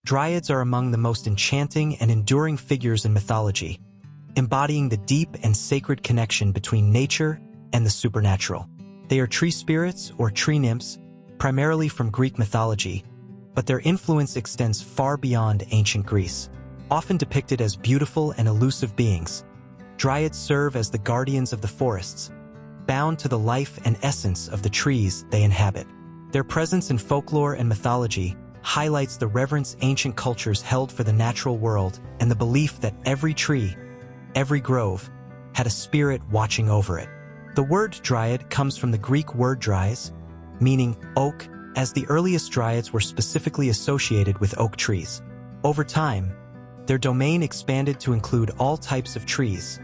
Dryads are among the most enchanting and enduring figures in mythology, embodying the deep and sacred connection between nature and the supernatural. They are tree spirits or tree nymphs, primarily from Greek mythology, but their influence extends far beyond ancient Greece. Often depicted as beautiful and elusive beings, Dryads serve as the guardians of the forests, bound to the life and essence of the trees they inhabit. Their presence in folklore and mythology highlights the reverence ancient cultures held for the natural world and the belief that every tree, every grove, had a spirit watching over it. The word dryad comes from the Greek word dryas, meaning oak, as the earliest dryads were specifically associated with oak trees. Over time, their domain expanded to include all types of trees,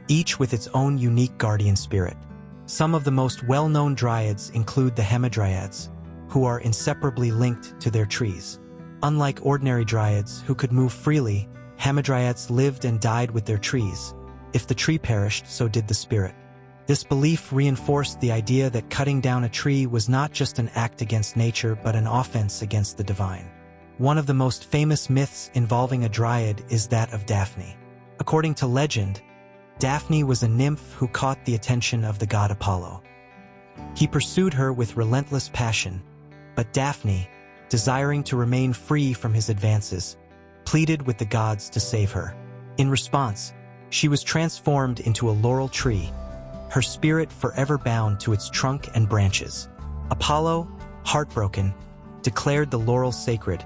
each with its own unique guardian spirit. Some of the most well-known dryads include the hamadryads, who are inseparably linked to their trees. Unlike ordinary dryads who could move freely, hamadryads lived and died with their trees. If the tree perished, so did the spirit. This belief reinforced the idea that cutting down a tree was not just an act against nature but an offense against the divine. One of the most famous myths involving a dryad is that of Daphne. According to legend, Daphne was a nymph who caught the attention of the god Apollo. He pursued her with relentless passion, but Daphne, desiring to remain free from his advances, pleaded with the gods to save her. In response, she was transformed into a laurel tree, her spirit forever bound to its trunk and branches. Apollo, heartbroken, declared the laurel sacred,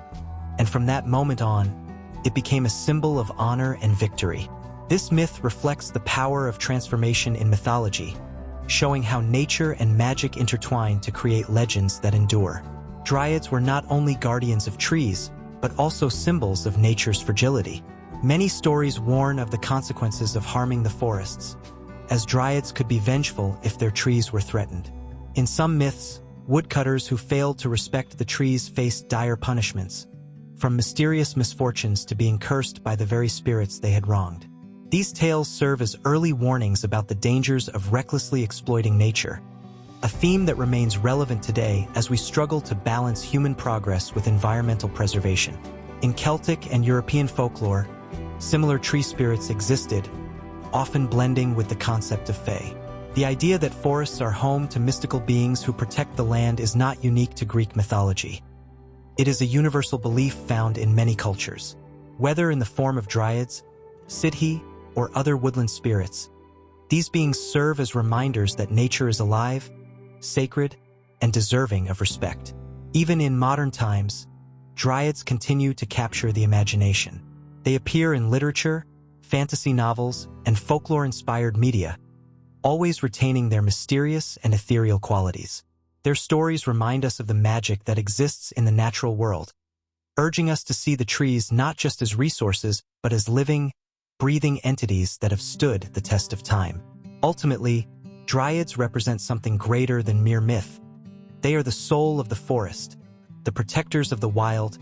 and from that moment on, it became a symbol of honor and victory. This myth reflects the power of transformation in mythology, showing how nature and magic intertwine to create legends that endure. Dryads were not only guardians of trees, but also symbols of nature's fragility. Many stories warn of the consequences of harming the forests, as dryads could be vengeful if their trees were threatened. In some myths, woodcutters who failed to respect the trees faced dire punishments, from mysterious misfortunes to being cursed by the very spirits they had wronged. These tales serve as early warnings about the dangers of recklessly exploiting nature, a theme that remains relevant today as we struggle to balance human progress with environmental preservation. In Celtic and European folklore, similar tree spirits existed, often blending with the concept of fae. The idea that forests are home to mystical beings who protect the land is not unique to Greek mythology. It is a universal belief found in many cultures. Whether in the form of dryads, siddhi, or other woodland spirits, these beings serve as reminders that nature is alive, sacred, and deserving of respect. Even in modern times, dryads continue to capture the imagination. They appear in literature, fantasy novels, and folklore-inspired media, always retaining their mysterious and ethereal qualities. Their stories remind us of the magic that exists in the natural world, urging us to see the trees not just as resources, but as living, breathing entities that have stood the test of time. Ultimately, dryads represent something greater than mere myth. They are the soul of the forest, the protectors of the wild,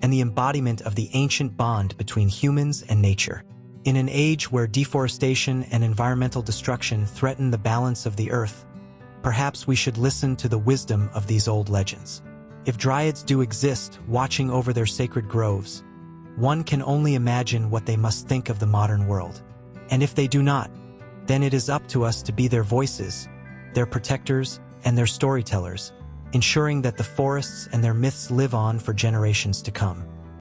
and the embodiment of the ancient bond between humans and nature. In an age where deforestation and environmental destruction threaten the balance of the earth, perhaps we should listen to the wisdom of these old legends. If dryads do exist, watching over their sacred groves, one can only imagine what they must think of the modern world. And if they do not, then it is up to us to be their voices, their protectors, and their storytellers, ensuring that the forests and their myths live on for generations to come.